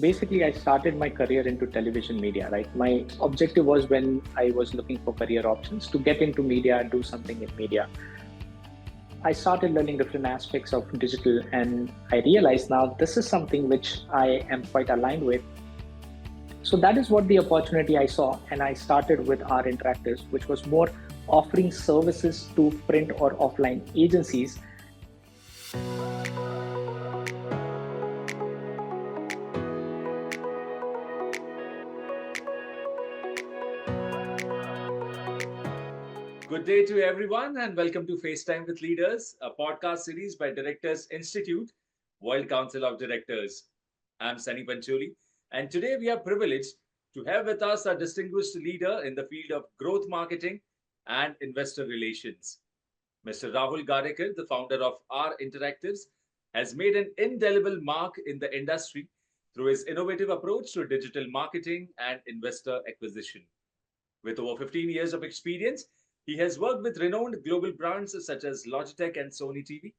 Basically, I started my career into television media, right? My objective was when I was looking for career options to get into media, do something in media. I started learning different aspects of digital, and I realized now this is something which I am quite aligned with. So that is what the opportunity I saw, and I started with our interactives, which was more offering services to print or offline agencies. Good day to everyone, and welcome to FaceTime with Leaders, a podcast series by Directors Institute, World Council of Directors. I'm Sunny Pancholi, and today we are privileged to have with us a distinguished leader in the field of growth marketing and investor relations. Mr. Rahul Gadekar, the founder of R Interactives, has made an indelible mark in the industry through his innovative approach to digital marketing and investor acquisition. With over 15 years of experience, he has worked with renowned global brands such as Logitech and Sony TV.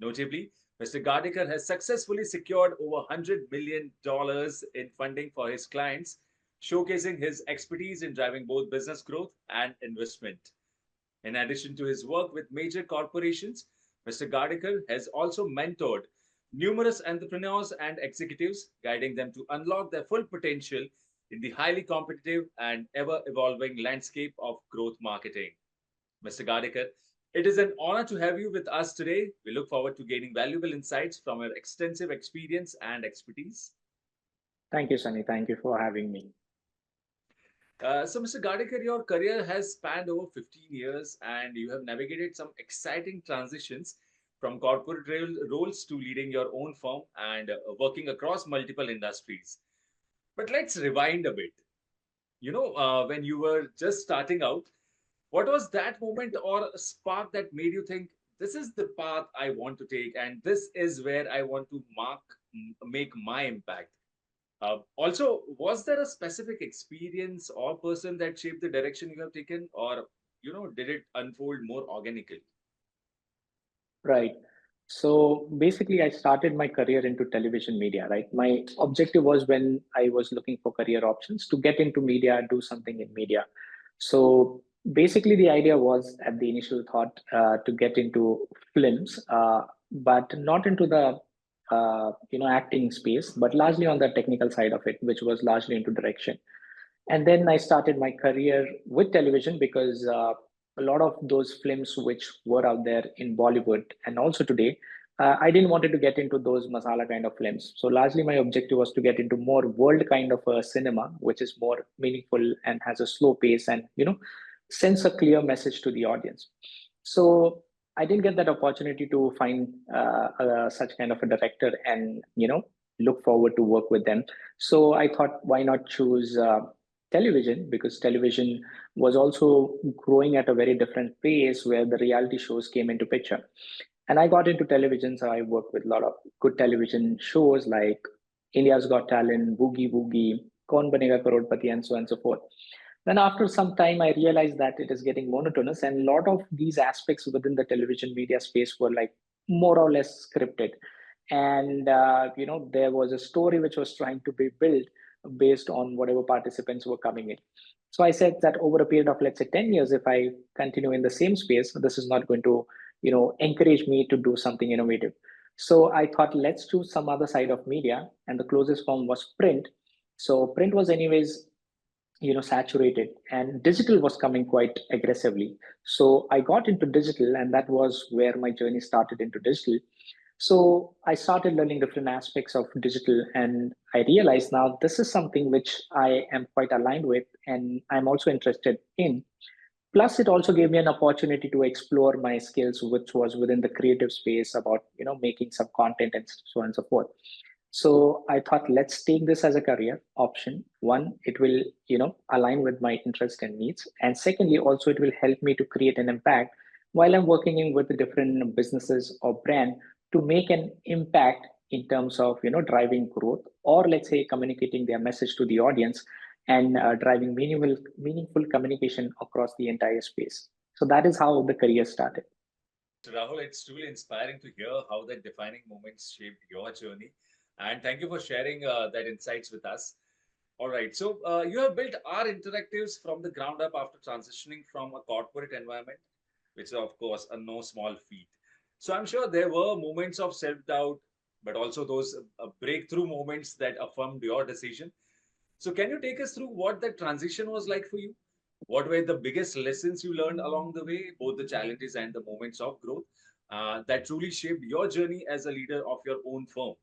Notably, Mr. Gadekar has successfully secured over $100 million in funding for his clients, showcasing his expertise in driving both business growth and investment. In addition to his work with major corporations, Mr. Gadekar has also mentored numerous entrepreneurs and executives, guiding them to unlock their full potential in the highly competitive and ever evolving landscape of growth marketing. Mr. Gadekar, it is an honor to have you with us today. We look forward to gaining valuable insights from your extensive experience and expertise. Thank you, Sunny. Thank you for having me. Mr. Gadekar, your career has spanned over 15 years and you have navigated some exciting transitions from corporate roles to leading your own firm and working across multiple industries. But let's rewind a bit. When you were just starting out, what was that moment or spark that made you think this is the path I want to take and this is where I want to make my impact? Also, was there a specific experience or person that shaped the direction you have taken, or did it unfold more organically? Right. So basically, I started my career into television media, right? My objective was when I was looking for career options to get into media, do something in media. So basically, the idea was at the initial thought to get into films, but not into the acting space, but largely on the technical side of it, which was largely into direction. And then I started my career with television because a lot of those films which were out there in Bollywood and also today, I didn't wanted to get into those masala kind of films. So largely my objective was to get into more world kind of a cinema, which is more meaningful and has a slow pace and sends a clear message to the audience. So I didn't get that opportunity to find such kind of a director and look forward to work with them. So I thought, why not choose television, because television was also growing at a very different pace where the reality shows came into picture. And I got into television, so I worked with a lot of good television shows like India's Got Talent, Boogie Woogie, Kaun, Banega, Crorepati, and so on and so forth. Then after some time, I realized that it is getting monotonous, and a lot of these aspects within the television media space were like more or less scripted. And there was a story which was trying to be built based on whatever participants were coming in. So I said that over a period of, let's say, 10 years, if I continue in the same space, this is not going to encourage me to do something innovative. So I thought, let's choose some other side of media, and the closest form was print. So print was anyways saturated, and digital was coming quite aggressively. So I got into digital, and that was where my journey started into digital. So I started learning different aspects of digital, and I realized now this is something which I am quite aligned with and I'm also interested in. Plus it also gave me an opportunity to explore my skills, which was within the creative space about making some content and so on and so forth. So I thought, let's take this as a career option. One, it will align with my interest and needs, and secondly also it will help me to create an impact while I'm working in with different businesses or brand to make an impact in terms of driving growth, or let's say communicating their message to the audience, and driving meaningful communication across the entire space. So that is how the career started. So Rahul, it's truly inspiring to hear how that defining moments shaped your journey. And thank you for sharing that insights with us. All right. So you have built our interactives from the ground up after transitioning from a corporate environment, which is, of course, a no small feat. So I'm sure there were moments of self doubt, but also those breakthrough moments that affirmed your decision. So can you take us through what that transition was like for you? What were the biggest lessons you learned along the way, both the challenges and the moments of growth that truly shaped your journey as a leader of your own firm?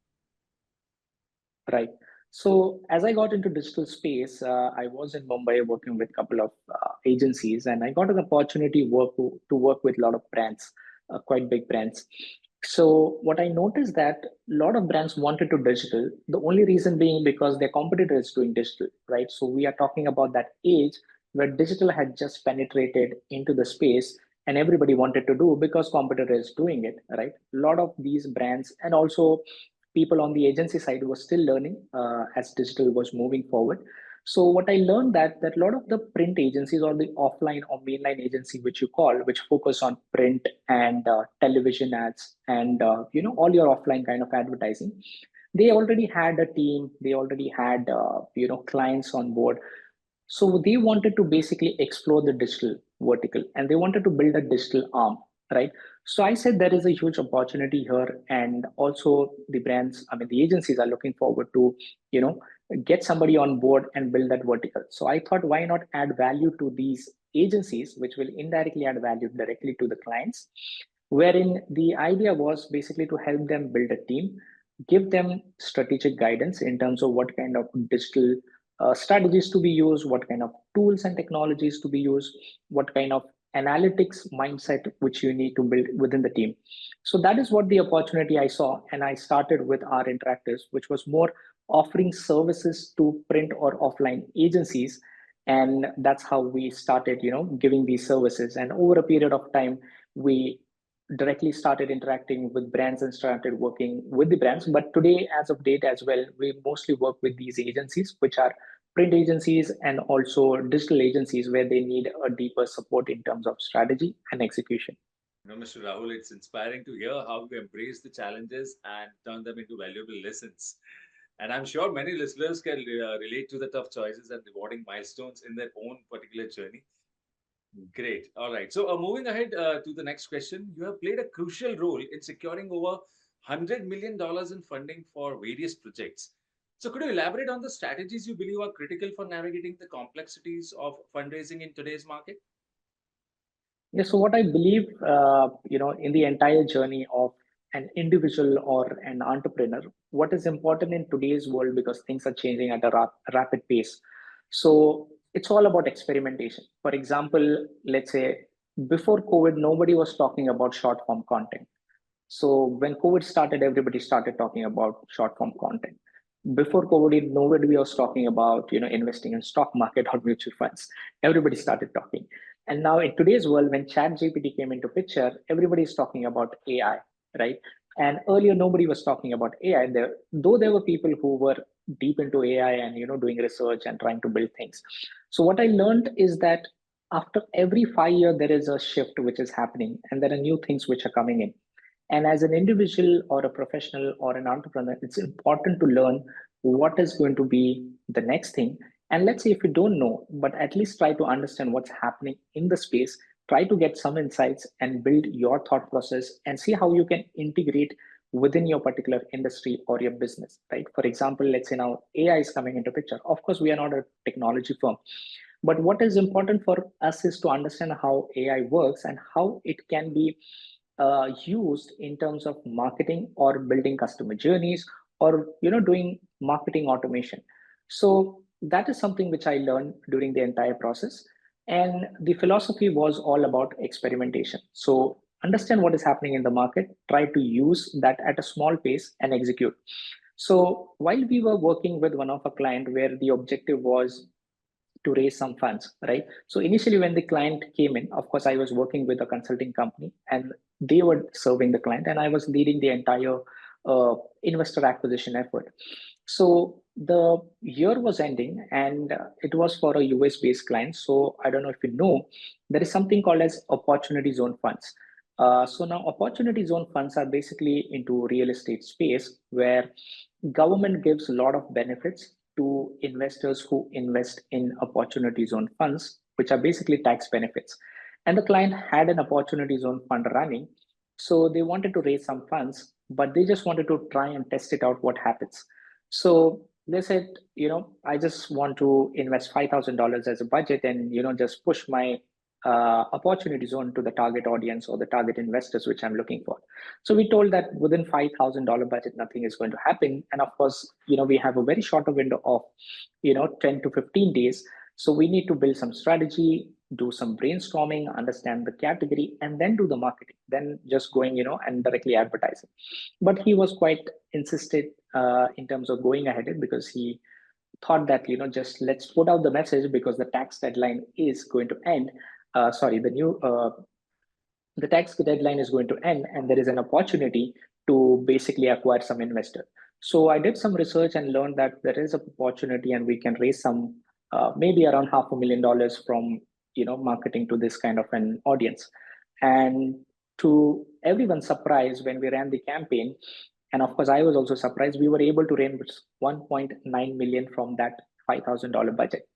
Right. So as I got into digital space, I was in Mumbai working with a couple of agencies, and I got an opportunity to work with a lot of brands, quite big brands. So what I noticed that a lot of brands wanted to digital. The only reason being because their competitor is doing digital, right? So we are talking about that age where digital had just penetrated into the space, and everybody wanted to do because competitor is doing it, right? A lot of these brands and also people on the agency side were still learning as digital was moving forward. So what I learned that a lot of the print agencies or the offline or mainline agency, which you call, which focus on print and television ads and all your offline kind of advertising, they already had a team, they already had clients on board. So they wanted to basically explore the digital vertical and they wanted to build a digital arm, right? So I said there is a huge opportunity here, and also the brands, I mean, the agencies are looking forward to, you know, get somebody on board and build that vertical. So I thought, why not add value to these agencies, which will indirectly add value directly to the clients? Wherein the idea was basically to help them build a team, give them strategic guidance in terms of what kind of digital strategies to be used, what kind of tools and technologies to be used, what kind of analytics mindset which you need to build within the team. So that is what the opportunity I saw, and I started with our interactives, which was more offering services to print or offline agencies, and that's how we started, giving these services. And over a period of time, we directly started interacting with brands and started working with the brands. But today, as of date as well, we mostly work with these agencies, which are print agencies and also digital agencies where they need a deeper support in terms of strategy and execution. Mr. Rahul, it's inspiring to hear how you embrace the challenges and turn them into valuable lessons. And I'm sure many listeners can relate to the tough choices and rewarding milestones in their own particular journey. Great. All right. So, moving ahead to the next question, you have played a crucial role in securing over $100 million in funding for various projects. So, could you elaborate on the strategies you believe are critical for navigating the complexities of fundraising in today's market? Yeah, so what I believe, in the entire journey of an individual or an entrepreneur, what is important in today's world because things are changing at a rapid pace. So it's all about experimentation. For example, let's say before COVID, nobody was talking about short form content. So when COVID started, everybody started talking about short form content. Before COVID, nobody was talking about investing in stock market or mutual funds. Everybody started talking. And now in today's world, when ChatGPT came into picture, everybody is talking about AI, right? And earlier nobody was talking about AI. Though there were people who were deep into AI and doing research and trying to build things. So what I learned is that after every 5 years, there is a shift which is happening, and there are new things which are coming in. And as an individual or a professional or an entrepreneur, it's important to learn what is going to be the next thing. And let's say if you don't know, but at least try to understand what's happening in the space, try to get some insights and build your thought process and see how you can integrate within your particular industry or your business, right? For example, let's say now AI is coming into picture. Of course, we are not a technology firm, but what is important for us is to understand how AI works and how it can be used in terms of marketing or building customer journeys or doing marketing automation. So that is something which I learned during the entire process, and the philosophy was all about experimentation. So understand what is happening in the market, try to use that at a small pace and execute. So while we were working with one of a client where the objective was to raise some funds, right? So initially, when the client came in, of course, I was working with a consulting company and they were serving the client, and I was leading the entire investor acquisition effort. So the year was ending, and it was for a US based client. So I don't know if you know, there is something called as opportunity zone funds. So now opportunity zone funds are basically into real estate space where government gives a lot of benefits to investors who invest in opportunity zone funds, which are basically tax benefits. And the client had an opportunity zone fund running, so they wanted to raise some funds, but they just wanted to try and test it out what happens. So they said, I just want to invest $5,000 as a budget, and just push my opportunity zone to the target audience or the target investors which I'm looking for. So we told that within $5,000 budget, nothing is going to happen. And of course, we have a very short window of, 10 to 15 days. So we need to build some strategy, do some brainstorming, understand the category, and then do the marketing. Then just going, and directly advertising. But he was quite insistent in terms of going ahead because he thought that, just let's put out the message because the tax deadline is going to end. Sorry, the tax deadline is going to end and there is an opportunity to basically acquire some investor. So I did some research and learned that there is an opportunity and we can raise some maybe around $500,000 from marketing to this kind of an audience. And to everyone's surprise, when we ran the campaign, and of course I was also surprised, we were able to raise 1.9 million from that $5,000 budget.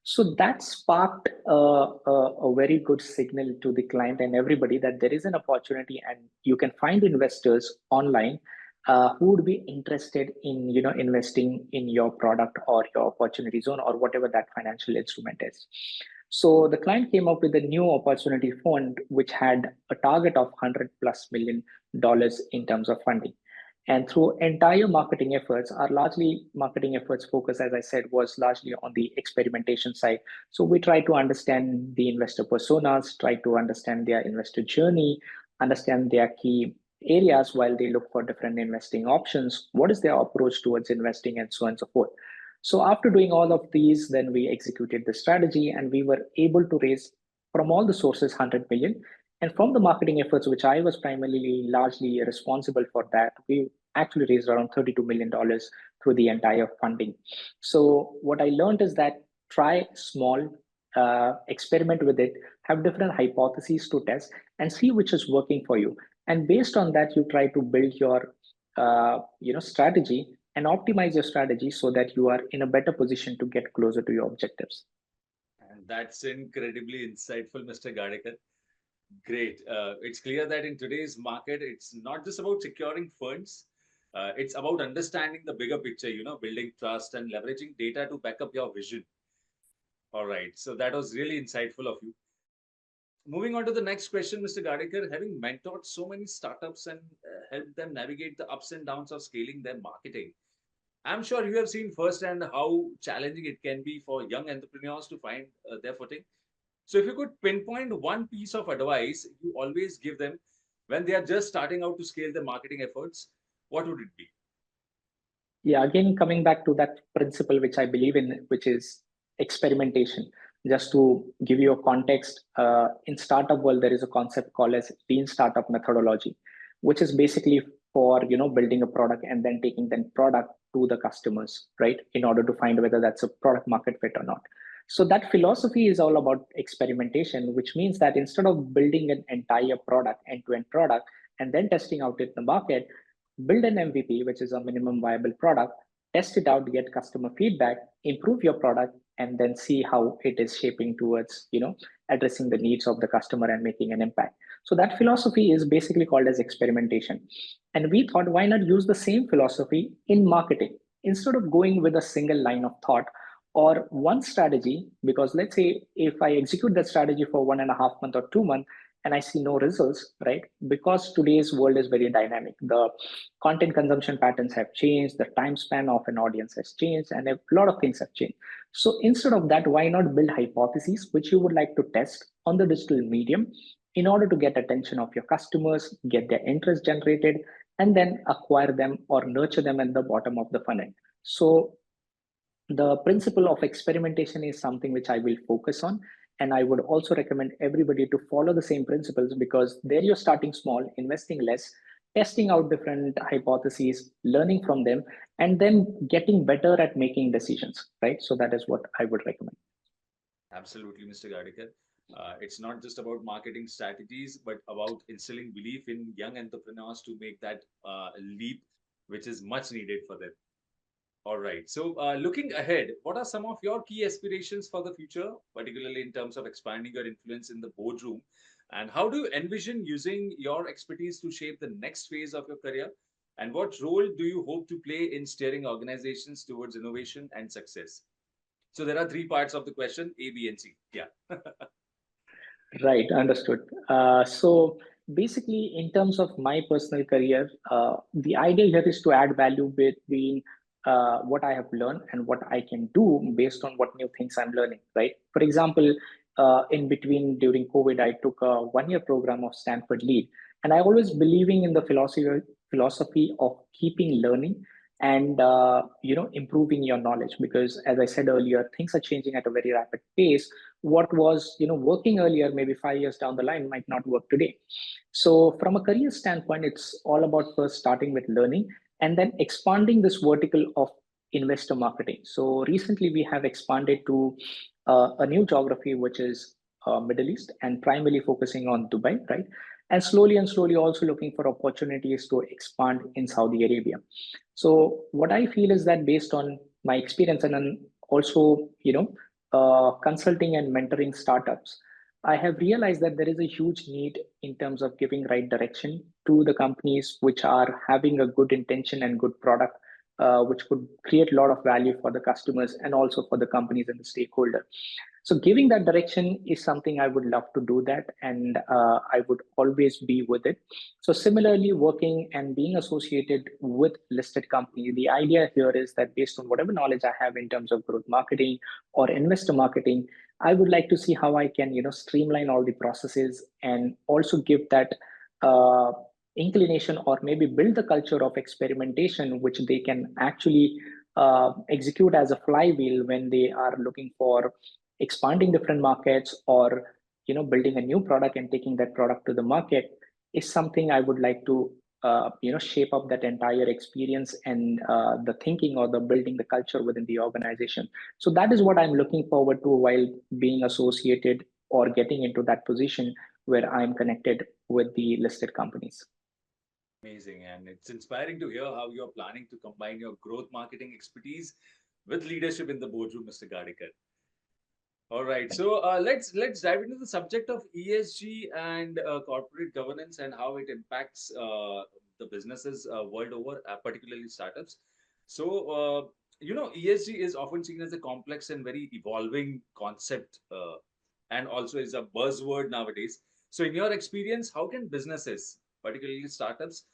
So that sparked a very good signal to the client and everybody that there is an opportunity and you can find investors online who would be interested in investing in your product or your opportunity zone or whatever that financial instrument is. So the client came up with a new opportunity fund which had a target of 100 plus million dollars in terms of funding. And through entire marketing efforts, our largely marketing efforts focus, as I said, was largely on the experimentation side. So we try to understand the investor personas, try to understand their investor journey, understand their key areas while they look for different investing options, what is their approach towards investing, and so on and so forth. So after doing all of these, then we executed the strategy and we were able to raise from all the sources 100 million. And from the marketing efforts, which I was primarily largely responsible for that, we actually raised around $32 million through the entire funding. So what I learned is that try small, experiment with it, have different hypotheses to test and see which is working for you. And based on that, you try to build your strategy and optimize your strategy so that you are in a better position to get closer to your objectives. And that's incredibly insightful, Mr. Gadekar. Great. It's clear that in today's market, it's not just about securing funds. It's about understanding the bigger picture, building trust and leveraging data to back up your vision. All right. So that was really insightful of you. Moving on to the next question, Mr. Gadekar, having mentored so many startups and helped them navigate the ups and downs of scaling their marketing, I'm sure you have seen firsthand how challenging it can be for young entrepreneurs to find their footing. So, if you could pinpoint one piece of advice you always give them when they are just starting out to scale their marketing efforts, what would it be? Yeah, again, coming back to that principle which I believe in, which is experimentation. Just to give you a context, in startup world, there is a concept called as lean startup methodology, which is basically for building a product and then taking that product to the customers, right? In order to find whether that's a product market fit or not. So that philosophy is all about experimentation, which means that instead of building an entire product, end-to-end product, and then testing out in the market, build an MVP, which is a minimum viable product, test it out, get customer feedback, improve your product, and then see how it is shaping towards, addressing the needs of the customer and making an impact. So that philosophy is basically called as experimentation. And we thought, why not use the same philosophy in marketing instead of going with a single line of thought or one strategy? Because let's say if I execute that strategy for 1.5 months or 2 months, and I see no results, right? Because today's world is very dynamic. The content consumption patterns have changed, the time span of an audience has changed, and a lot of things have changed. So instead of that, why not build hypotheses which you would like to test on the digital medium in order to get attention of your customers, get their interest generated, and then acquire them or nurture them at the bottom of the funnel. So the principle of experimentation is something which I will focus on. And I would also recommend everybody to follow the same principles because there you're starting small, investing less, testing out different hypotheses, learning from them, and then getting better at making decisions, right? So that is what I would recommend. Absolutely, Mr. Gadekar. It's not just about marketing strategies, but about instilling belief in young entrepreneurs to make that leap, which is much needed for them. All right. So, looking ahead, what are some of your key aspirations for the future, particularly in terms of expanding your influence in the boardroom? And how do you envision using your expertise to shape the next phase of your career? And what role do you hope to play in steering organizations towards innovation and success? So, there are three parts of the question: A, B, and C. Yeah. Right, understood. So basically, in terms of my personal career, the idea here is to add value between what I have learned and what I can do based on what new things I'm learning, right? For example, in between during COVID, I took a 1 year program of Stanford Lead, and I always believing in the philosophy of keeping learning and improving your knowledge, because as I said earlier, things are changing at a very rapid pace. What was working earlier, maybe 5 years down the line, might not work today. So from a career standpoint, it's all about first starting with learning and then expanding this vertical of investor marketing. So recently we have expanded to a new geography, which is Middle East, and primarily focusing on Dubai, right? And slowly also looking for opportunities to expand in Saudi Arabia. So what I feel is that based on my experience, and then also consulting and mentoring startups, I have realized that there is a huge need in terms of giving right direction to the companies which are having a good intention and good product, which could create a lot of value for the customers and also for the companies and the stakeholder. So giving that direction is something I would love to do that, and I would always be with it. So similarly, working and being associated with listed company, the idea here is that based on whatever knowledge I have in terms of growth marketing or investor marketing, I would like to see how I can streamline all the processes and also give that uh, inclination, or maybe build the culture of experimentation, which they can actually execute as a flywheel when they are looking for expanding different markets, or building a new product and taking that product to the market, is something I would like to shape up that entire experience and the thinking or the building the culture within the organization. So that is what I'm looking forward to while being associated or getting into that position where I'm connected with the listed companies. Amazing. And it's inspiring to hear how you're planning to combine your growth marketing expertise with leadership in the boardroom, Mr. Gadekar. All right. So let's dive into the subject of ESG and corporate governance and how it impacts the businesses world over, particularly startups. So ESG is often seen as a complex and very evolving concept, and also is a buzzword nowadays. So, in your experience, how can businesses, particularly startups,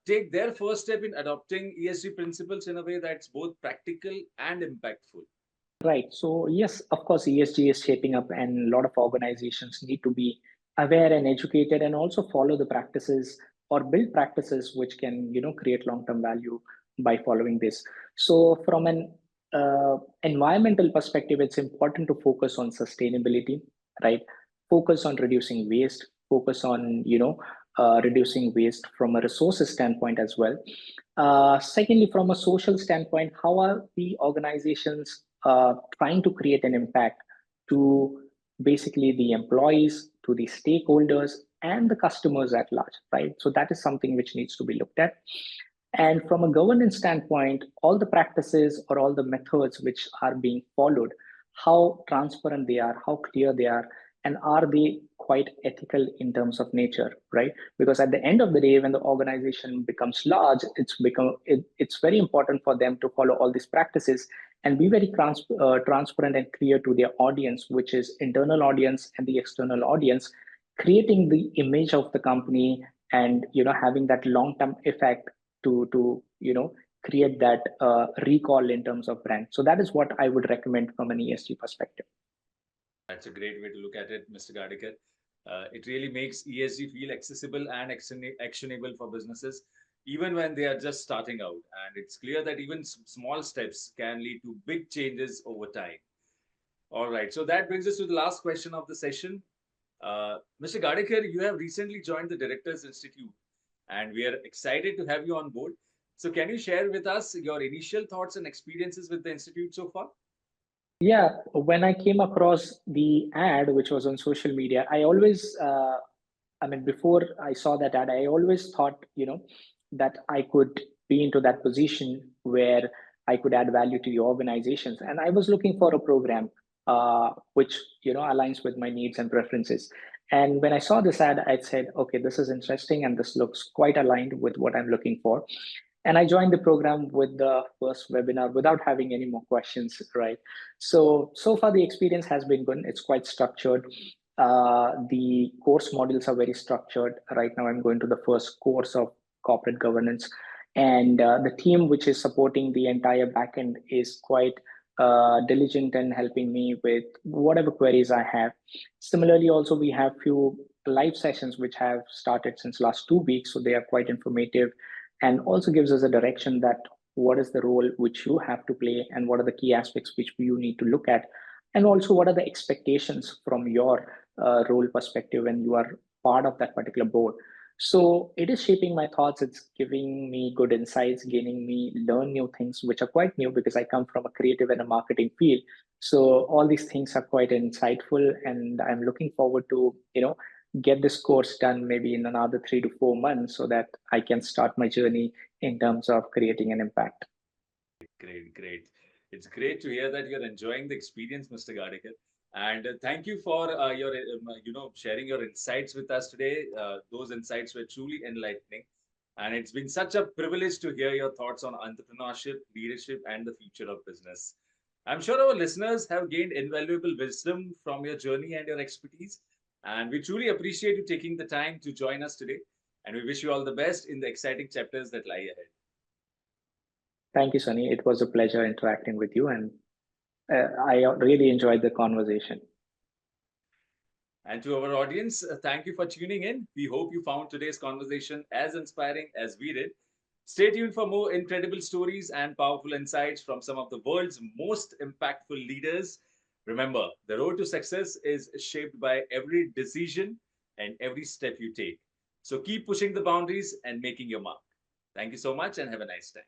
take their first step in adopting ESG principles in a way that's both practical and impactful? Right. So yes, of course, ESG is shaping up, and a lot of organizations need to be aware and educated, and also follow the practices or build practices which can, create long-term value by following this. So from an environmental perspective, it's important to focus on sustainability, right? Focus on reducing waste. Focus on, reducing waste from a resources standpoint as well. Secondly, from a social standpoint, how are the organizations trying to create an impact to basically the employees, to the stakeholders, and the customers at large, right? So that is something which needs to be looked at. And from a governance standpoint, all the practices or all the methods which are being followed, how transparent they are, how clear they are, and are they quite ethical in terms of nature, right? Because at the end of the day, when the organization becomes large, it's very important for them to follow all these practices and be very transparent and clear to their audience, which is internal audience and the external audience, creating the image of the company, and having that long term effect to create that recall in terms of brand. So that is what I would recommend from an ESG perspective. That's a great way to look at it, Mr. Gadekar. It really makes ESG feel accessible and actionable for businesses, even when they are just starting out. And it's clear that even small steps can lead to big changes over time. All right. So that brings us to the last question of the session. Mr. Gadekar, you have recently joined the Directors Institute, and we are excited to have you on board. So, can you share with us your initial thoughts and experiences with the Institute so far? Yeah, when I came across the ad, which was on social media, I always, I mean, before I saw that ad, I always thought, that I could be into that position where I could add value to your organizations. And I was looking for a program which aligns with my needs and preferences. And when I saw this ad, I said, okay, this is interesting and this looks quite aligned with what I'm looking for. And I joined the program with the first webinar without having any more questions, right? So far the experience has been good. It's quite structured. The course modules are very structured. Right now, I'm going to the first course of corporate governance, and the team which is supporting the entire backend is quite diligent and helping me with whatever queries I have. Similarly, also we have few live sessions which have started since last 2 weeks, so they are quite informative and also gives us a direction that what is the role which you have to play and what are the key aspects which you need to look at, and also what are the expectations from your role perspective when you are part of that particular board. So it is shaping my thoughts. It's giving me good insights, gaining me learn new things which are quite new because I come from a creative and a marketing field. So all these things are quite insightful, and I'm looking forward to get this course done maybe in another 3 to 4 months so that I can start my journey in terms of creating an impact. Great, great. It's great to hear that you're enjoying the experience, Mr. Gadekar. And thank you for your, sharing your insights with us today. Those insights were truly enlightening. And it's been such a privilege to hear your thoughts on entrepreneurship, leadership, and the future of business. I'm sure our listeners have gained invaluable wisdom from your journey and your expertise. And we truly appreciate you taking the time to join us today. And we wish you all the best in the exciting chapters that lie ahead. Thank you, Sunny. It was a pleasure interacting with you, and I really enjoyed the conversation. And to our audience, thank you for tuning in. We hope you found today's conversation as inspiring as we did. Stay tuned for more incredible stories and powerful insights from some of the world's most impactful leaders. Remember, the road to success is shaped by every decision and every step you take. So keep pushing the boundaries and making your mark. Thank you so much and have a nice time.